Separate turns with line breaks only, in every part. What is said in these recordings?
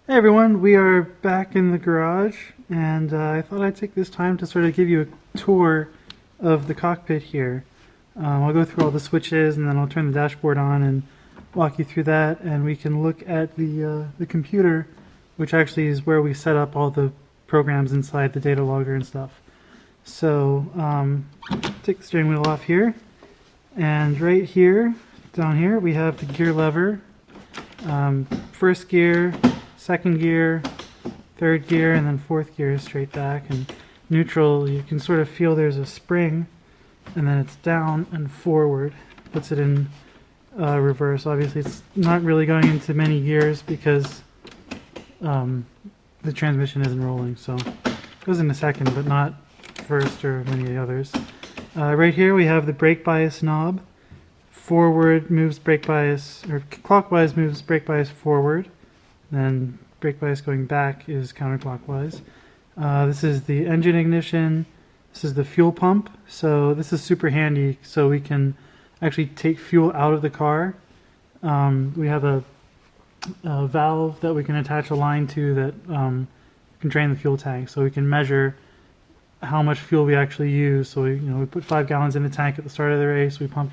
Hey everyone, we are back in the garage, and I thought I'd take this time to sort of give you a tour of the cockpit here. I'll go through all the switches, and then I'll turn the dashboard on and walk you through that, and we can look at the computer, which actually is where we set up all the programs inside the data logger and stuff. So, take the steering wheel off here, and right here, down here, we have the gear lever, first gear, second gear, third gear, and then fourth gear is straight back. And neutral, you can sort of feel there's a spring, and then it's down and forward. Puts it in reverse. Obviously it's not really going into many gears because the transmission isn't rolling, so it goes into second but not first or many of the others. Right here we have the brake bias knob. Forward moves brake bias, or clockwise moves brake bias forward. Then brake bias going back is counterclockwise. This is the engine ignition. This is the fuel pump. So this is super handy, so we can actually take fuel out of the car. We have a valve that we can attach a line to that can drain the fuel tank, so we can measure how much fuel we actually use. So we put 5 gallons in the tank at the start of the race. We pump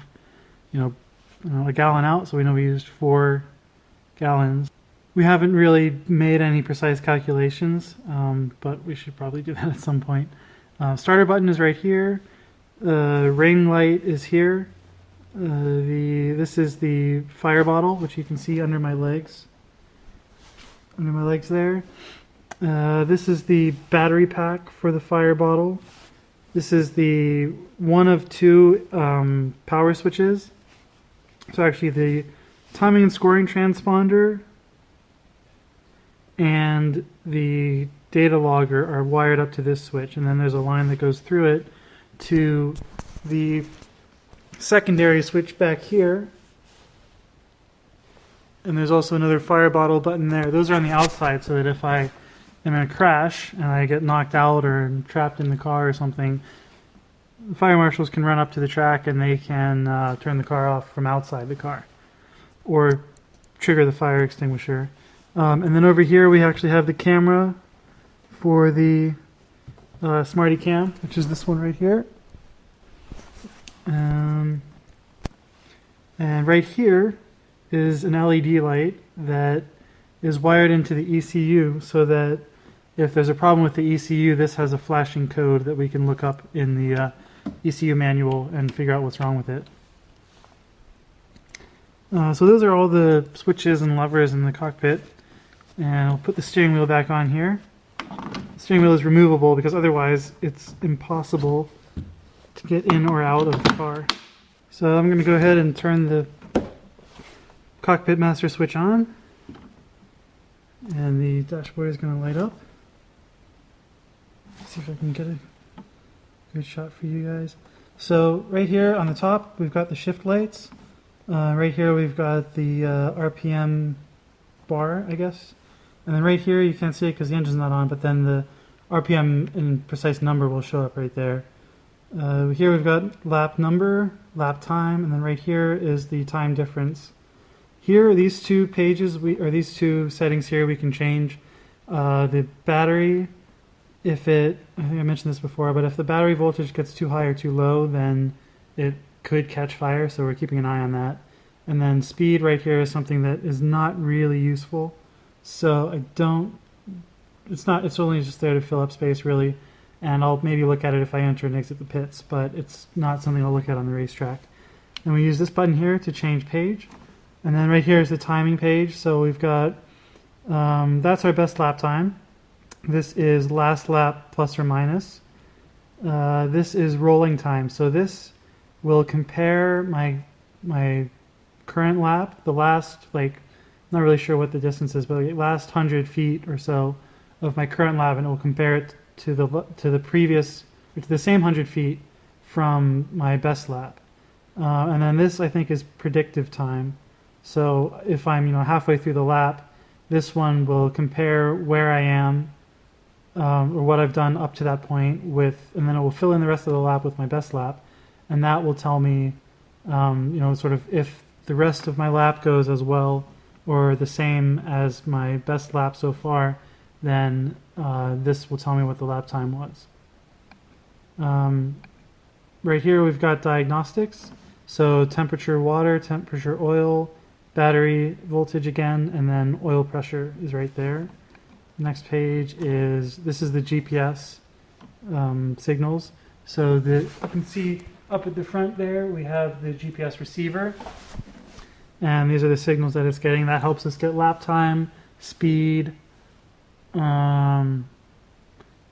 a gallon out, so we know we used 4 gallons. We haven't really made any precise calculations, but we should probably do that at some point. Starter button is right here. Ring light is here. This is the fire bottle, which you can see under my legs. Under my legs there. This is the battery pack for the fire bottle. This is the one of 2 power switches. So actually the timing and scoring transponder and the data logger are wired up to this switch, and then there's a line that goes through it to the secondary switch back here, and there's also another fire bottle button there. Those are on the outside so that if I am in a crash and I get knocked out or trapped in the car or something, the fire marshals can run up to the track and they can turn the car off from outside the car or trigger the fire extinguisher. And then over here we actually have the camera for the Smarty Cam, which is this one right here. And right here is an LED light that is wired into the ECU, so that if there's a problem with the ECU, this has a flashing code that we can look up in the ECU manual and figure out what's wrong with it. So those are all the switches and levers in the cockpit. And I'll put the steering wheel back on here. The steering wheel is removable because otherwise it's impossible to get in or out of the car. So I'm going to go ahead and turn the cockpit master switch on, and the dashboard is going to light up. Let's see if I can get a good shot for you guys. So right here on the top we've got the shift lights. Right here we've got the RPM bar, I guess. And then right here, you can't see it because the engine's not on, but then the RPM and precise number will show up right there. Here we've got lap number, lap time, and then right here is the time difference. Here, these 2 pages, these 2 settings here, we can change the battery. I think I mentioned this before, but if the battery voltage gets too high or too low, then it could catch fire, so we're keeping an eye on that. And then speed right here is something that is not really useful. So it's only just there to fill up space really, and I'll maybe look at it if I enter and exit the pits, but it's not something I'll look at on the racetrack. And we use this button here to change page, and then right here is the timing page. So we've got, that's our best lap time. This is last lap plus or minus. This is rolling time, so this will compare my current lap, the last, not really sure what the distance is, but the last 100 feet or so of my current lap, and it will compare it to the previous, or to the same 100 feet from my best lap. And then this, I think, is predictive time. So if I'm halfway through the lap, this one will compare where I am or what I've done up to that point and then it will fill in the rest of the lap with my best lap, and that will tell me, sort of if the rest of my lap goes as well or the same as my best lap so far, then this will tell me what the lap time was. Right here we've got diagnostics, so temperature water, temperature oil, battery voltage again, and then oil pressure is right there. Next page is, this is the GPS signals. So you can see up at the front there we have the GPS receiver, and these are the signals that it's getting. That helps us get lap time, speed, and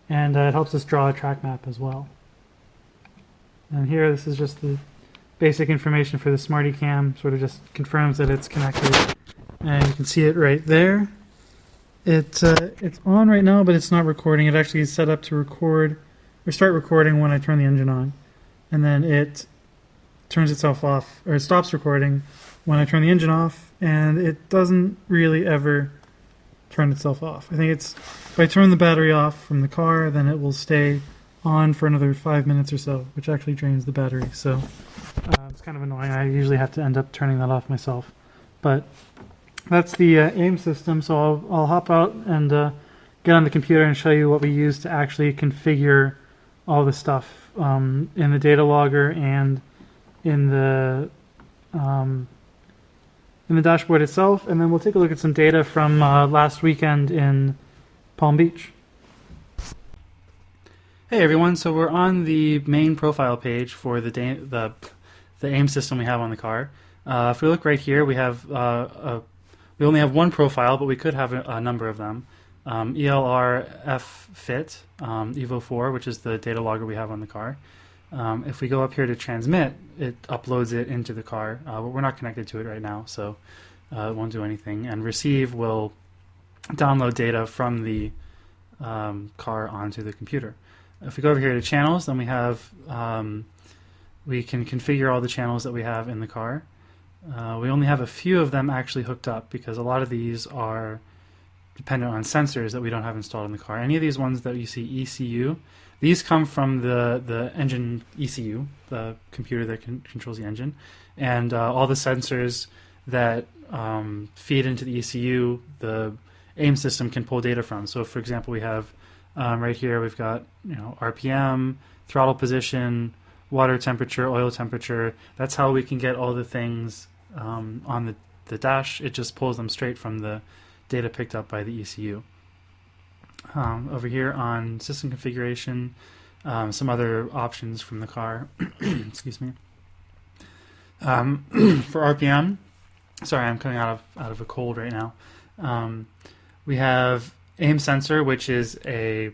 it helps us draw a track map as well. And here, this is just the basic information for the Smarty Cam, sort of just confirms that it's connected. And you can see it right there. It's on right now, but it's not recording. It actually is set up to record, or start recording when I turn the engine on. And then it turns itself off, or it stops recording when I turn the engine off, and it doesn't really ever turn itself off. I think it's, if I turn the battery off from the car, then it will stay on for another 5 minutes or so, which actually drains the battery. So it's kind of annoying. I usually have to end up turning that off myself. But that's the AIM system. So I'll hop out and get on the computer and show you what we use to actually configure all the stuff in the data logger and in the dashboard itself. And then we'll take a look at some data from last weekend in Palm Beach. Hey everyone, so we're on the main profile page for the AIM system we have on the car. If we look right here, we have we only have one profile, but we could have a number of them. ELR FFIT Evo 4, which is the data logger we have on the car. If we go up here to transmit, it uploads it into the car, but we're not connected to it right now, so it won't do anything. And receive will download data from the car onto the computer. If we go over here to channels, then we have we can configure all the channels that we have in the car. We only have a few of them actually hooked up because a lot of these are dependent on sensors that we don't have installed in the car. Any of these ones that you see ECU, these come from the engine ECU, the computer that controls the engine, and all the sensors that feed into the ECU, the AIM system can pull data from. So, for example, we have right here we've got RPM, throttle position, water temperature, oil temperature. That's how we can get all the things on the dash. It just pulls them straight from the data picked up by the ECU. Over here on system configuration, some other options from the car. Excuse me. For RPM, sorry, I'm coming out of a cold right now. We have AIM sensor, which is a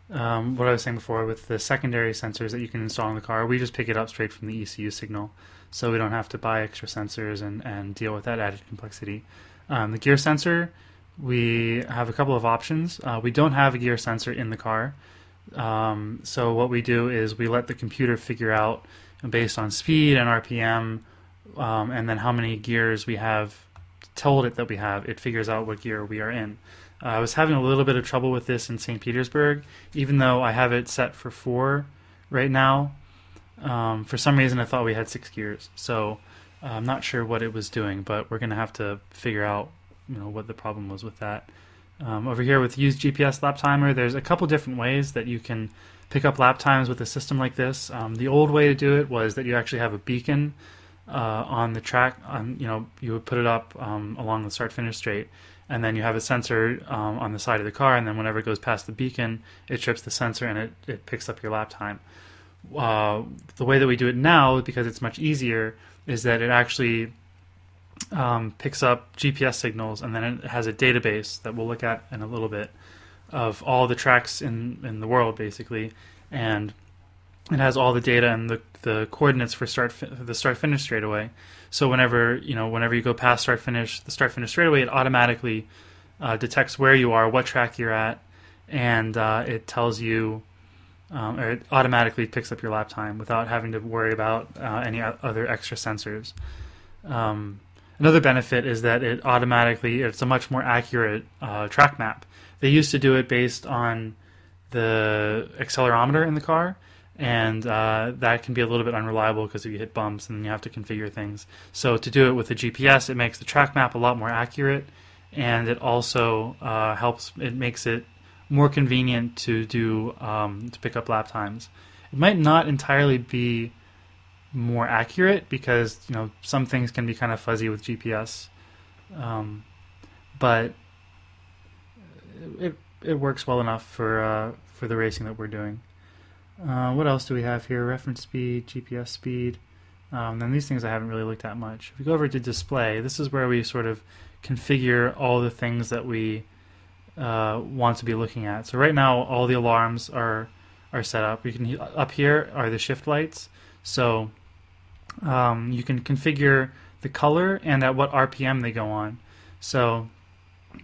what I was saying before with the secondary sensors that you can install in the car. We just pick it up straight from the ECU signal, so we don't have to buy extra sensors and deal with that added complexity. The gear sensor, we have a couple of options. We don't have a gear sensor in the car, so what we do is we let the computer figure out, based on speed and RPM, and then how many gears we have told it that we have, it figures out what gear we are in. I was having a little bit of trouble with this in St. Petersburg, even though I have it set for 4 right now. For some reason I thought we had 6 gears, so I'm not sure what it was doing, but we're going to have to figure out what the problem was with that. Over here with use GPS lap timer, there's a couple different ways that you can pick up lap times with a system like this. The old way to do it was that you actually have a beacon on the track. You would put it up along the start-finish straight, and then you have a sensor on the side of the car, and then whenever it goes past the beacon, it trips the sensor and it picks up your lap time. The way that we do it now, because it's much easier, is that it actually picks up GPS signals, and then it has a database that we'll look at in a little bit of all the tracks in the world, basically, and it has all the data and the coordinates for the start-finish straightaway. So whenever you go past the start-finish straightaway, it automatically detects where you are, what track you're at, and it tells you, or it automatically picks up your lap time without having to worry about any other extra sensors. Another benefit is that it's a much more accurate track map. They used to do it based on the accelerometer in the car, and that can be a little bit unreliable because if you hit bumps and you have to configure things. So to do it with the GPS, it makes the track map a lot more accurate, and it also it makes it more convenient to do to pick up lap times. It might not entirely be more accurate because some things can be kind of fuzzy with GPS, but it works well enough for the racing that we're doing. What else do we have here? Reference speed, GPS speed. Then these things I haven't really looked at much. If we go over to display, this is where we sort of configure all the things that we want to be looking at. So right now, all the alarms are set up. Up here are the shift lights. So you can configure the color and at what RPM they go on. So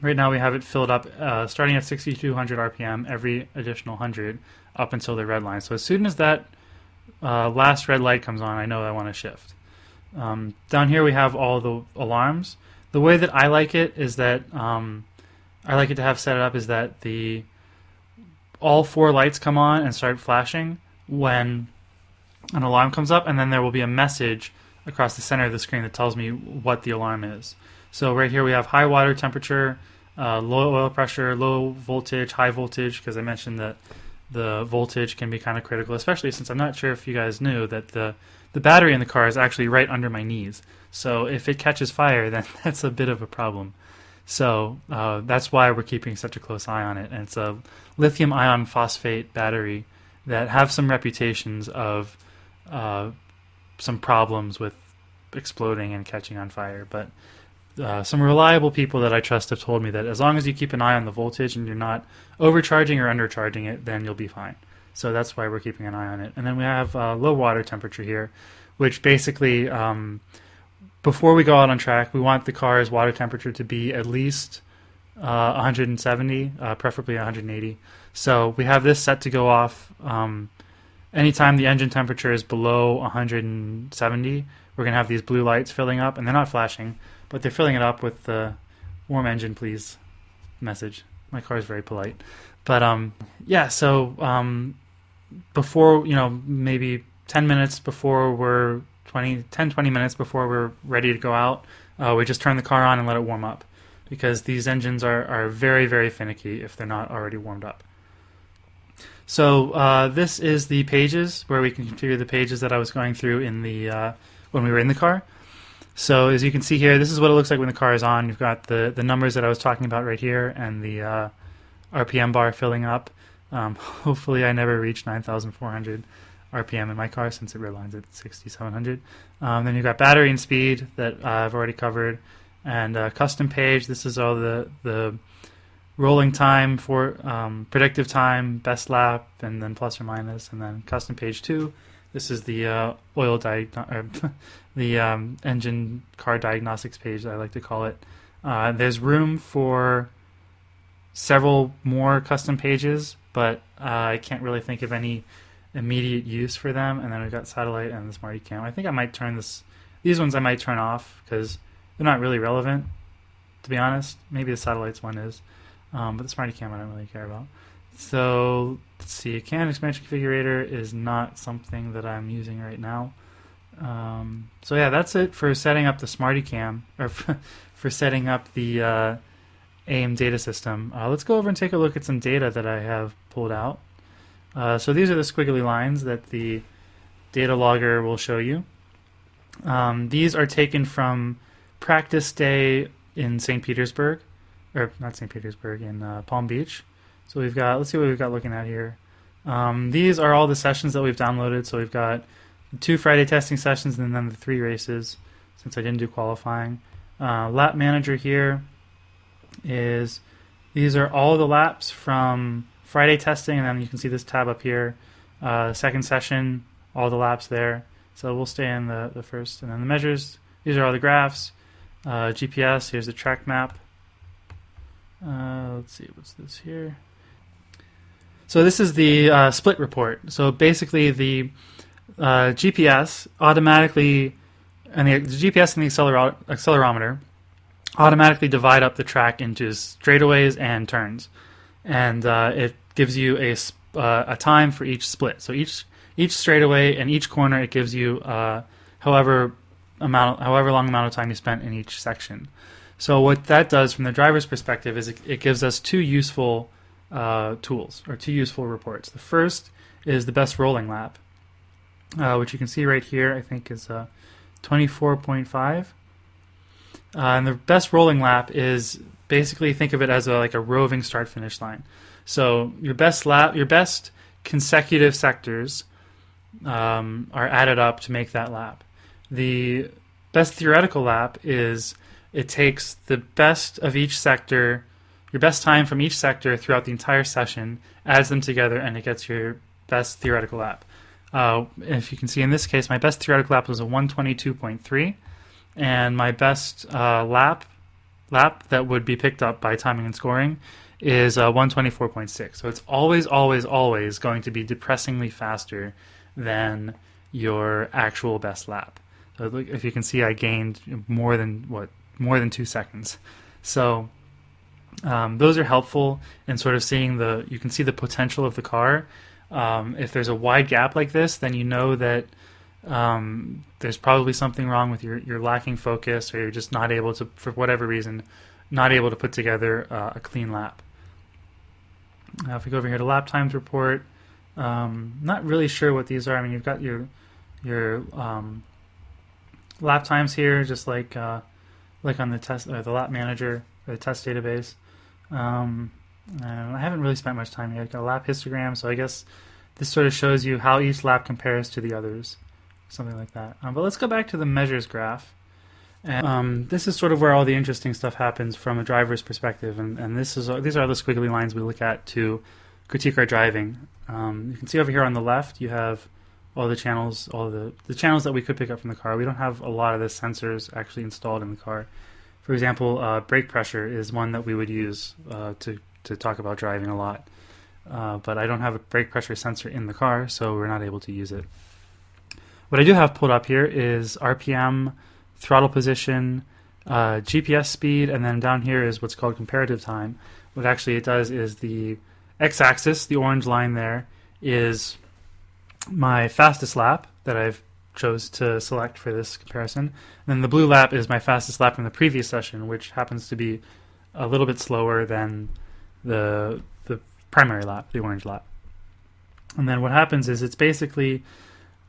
right now we have it filled up starting at 6,200 RPM every additional 100 up until the red line. So as soon as that last red light comes on, I know I want to shift. Down here we have all the alarms. The way that I like it is that I like it to have set it up is that all 4 lights come on and start flashing when an alarm comes up, and then there will be a message across the center of the screen that tells me what the alarm is. So right here we have high water temperature, low oil pressure, low voltage, high voltage, because I mentioned that the voltage can be kind of critical, especially since I'm not sure if you guys knew that the battery in the car is actually right under my knees. So if it catches fire, then that's a bit of a problem. So that's why we're keeping such a close eye on it. And it's a lithium ion phosphate battery that have some reputations of some problems with exploding and catching on fire. But some reliable people that I trust have told me that as long as you keep an eye on the voltage and you're not overcharging or undercharging it, then you'll be fine. So that's why we're keeping an eye on it. And then we have low water temperature here, which basically before we go out on track, we want the car's water temperature to be at least 170, preferably 180. So we have this set to go off anytime the engine temperature is below 170. We're going to have these blue lights filling up, and they're not flashing, but they're filling it up with the warm engine please message. My car is very polite. But yeah, so before, maybe 10 minutes before we're 20 minutes before we're ready to go out, we just turn the car on and let it warm up, because these engines are very, very finicky if they're not already warmed up. So this is the pages where we can configure the pages that I was going through in the when we were in the car. So as you can see here, this is what it looks like when the car is on. You've got the numbers that I was talking about right here and the RPM bar filling up. Hopefully I never reach 9,400 RPM in my car since it redlines at 6,700. Then you've got battery and speed that I've already covered, and custom page. This is all the rolling time for predictive time, best lap, and then plus or minus, and then custom page 2. This is the engine car diagnostics page, I like to call it. There's room for several more custom pages, but I can't really think of any immediate use for them. And then we've got satellite and the Smarty Cam. I think I might turn these ones I might turn off because they're not really relevant, to be honest. Maybe the satellites one is, but the Smarty Cam I don't really care about. So let's see, a CAN expansion configurator is not something that I'm using right now. So yeah, that's it for setting up the Smarty Cam, or for setting up the AIM data system. Let's go over and take a look at some data that I have pulled out. So these are the squiggly lines that the data logger will show you. These are taken from practice day in St. Petersburg, or not St. Petersburg, in Palm Beach. So we've got, let's see what we've got looking at here. These are all the sessions that we've downloaded. So we've got 2 Friday testing sessions and then the 3 races, since I didn't do qualifying. Lap manager here is, these are all the laps from Friday testing, and then you can see this tab up here. Second session, all the laps there. So we'll stay in the first, and then the measures. These are all the graphs. GPS, here's the track map. Let's see, what's this here? So this is the split report. So basically the GPS automatically, and the GPS and the accelerometer automatically divide up the track into straightaways and turns. And it gives you a time for each split. So each each straightaway and each corner it gives you however long amount of time you spent in each section. So what that does from the driver's perspective is it gives us two useful tools, or two useful reports. The first is the best rolling lap, which you can see right here, I think is 24.5. And the best rolling lap is basically, think of it as like a roving start-finish line. So your best consecutive sectors are added up to make that lap. The best theoretical lap is it takes the best of each sector, your best time from each sector throughout the entire session, adds them together, and it gets your best theoretical lap. If you can see in this case, my best theoretical lap was a 122.3, and my best lap that would be picked up by timing and scoring is 124.6. So it's always, always, always going to be depressingly faster than your actual best lap. So if you can see, I gained more than 2 seconds. So those are helpful in sort of seeing you can see the potential of the car. If there's a wide gap like this, then you know that there's probably something wrong with your lacking focus, or you're just not able to, for whatever reason, not able to put together a clean lap. Now if we go over here to lap times report, not really sure what these are. I mean, you've got your lap times here, just like on the test, or the lap manager, or the test database. I haven't really spent much time here. I've got a lap histogram, so I guess this sort of shows you how each lap compares to the others, something like that. But let's go back to the measures graph. And this is sort of where all the interesting stuff happens from a driver's perspective, and these are the squiggly lines we look at to critique our driving. You can see over here on the left you have all the channels, all the channels that we could pick up from the car. We don't have a lot of the sensors actually installed in the car. For example, brake pressure is one that we would use to talk about driving a lot. But I don't have a brake pressure sensor in the car, so we're not able to use it. What I do have pulled up here is RPM, throttle position, GPS speed, and then down here is what's called comparative time. What actually it does is the x-axis, the orange line there, is my fastest lap that I've chose to select for this comparison. And then the blue lap is my fastest lap from the previous session, which happens to be a little bit slower than the primary lap, the orange lap. And then what happens is it's basically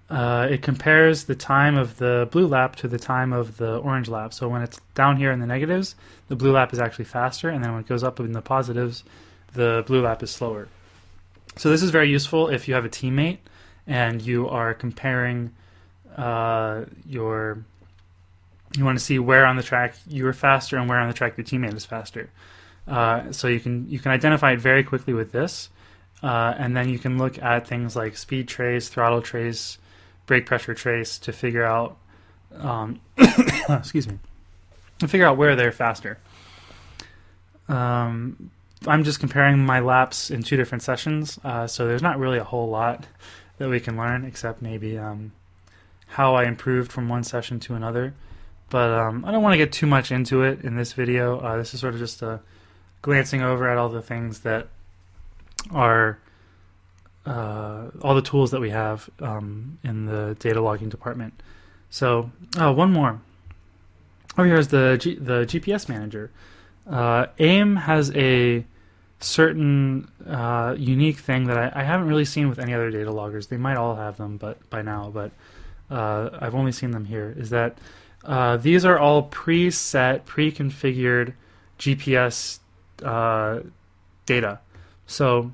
it compares the time of the blue lap to the time of the orange lap. So when it's down here in the negatives, the blue lap is actually faster, and then when it goes up in the positives, the blue lap is slower. So this is very useful if you have a teammate and you are comparing you want to see where on the track you are faster and where on the track your teammate is faster. So you can identify it very quickly with this, and then you can look at things like speed trace, throttle trace, brake pressure trace to figure out excuse me, to figure out where they're faster. I'm just comparing my laps in 2 different sessions, so there's not really a whole lot that we can learn, except maybe how I improved from one session to another. But I don't want to get too much into it in this video. This is sort of just glancing over at all the things that are all the tools that we have in the data logging department. So one more. Over here is the GPS manager. AIM has a certain unique thing that I haven't really seen with any other data loggers. They might all have them by now, but I've only seen them here, is that these are all preset, pre-configured GPS data. So,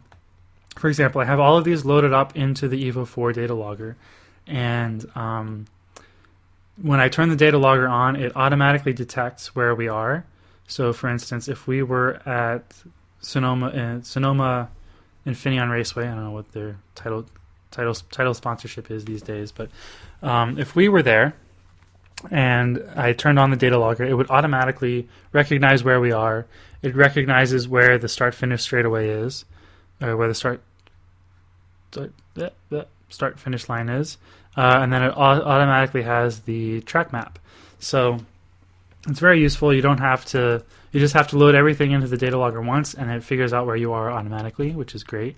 for example, I have all of these loaded up into the Evo 4 data logger, and when I turn the data logger on, it automatically detects where we are. So, for instance, if we were at Sonoma Infineon Raceway, I don't know what their title sponsorship is these days, but if we were there and I turned on the data logger, it would automatically recognize where we are. It recognizes where the start-finish straightaway is, or where the start-finish line is, and then it automatically has the track map. So it's very useful. You just have to load everything into the data logger once, and it figures out where you are automatically, which is great.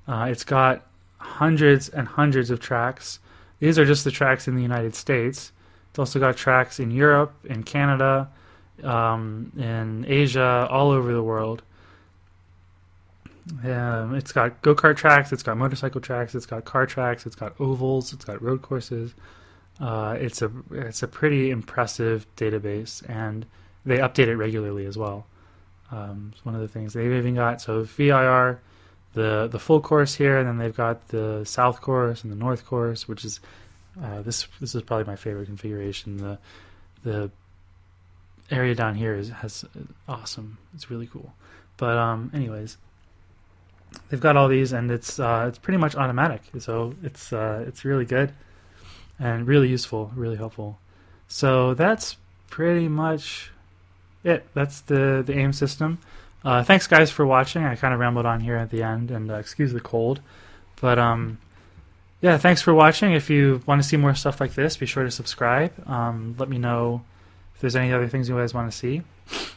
It's got hundreds and hundreds of tracks. These are just the tracks in the United States. It's also got tracks in Europe, in Canada, in Asia, all over the world. It's got go-kart tracks, it's got motorcycle tracks, it's got car tracks, it's got ovals, it's got road courses. It's a pretty impressive database, and they update it regularly as well. It's one of the things they've even got. So VIR, the full course here, and then they've got the south course and the north course, which is this is probably my favorite configuration. The area down here has awesome. It's really cool. But anyways, they've got all these, and it's pretty much automatic. So it's really good and really useful, really helpful. So that's pretty much it. That's the AIM system. Thanks guys for watching. I kind of rambled on here at the end, and excuse the cold, but yeah, thanks for watching. If you want to see more stuff like this, be sure to subscribe. Let me know if there's any other things you guys want to see.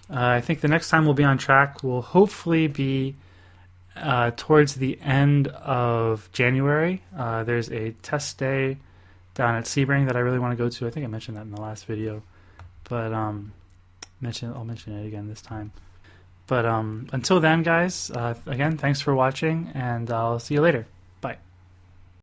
I think the next time we'll be on track will hopefully be towards the end of January. There's a test day down at Sebring that I really want to go to. I think I mentioned that in the last video, but I'll mention it again this time. But until then, guys, again, thanks for watching, and I'll see you later.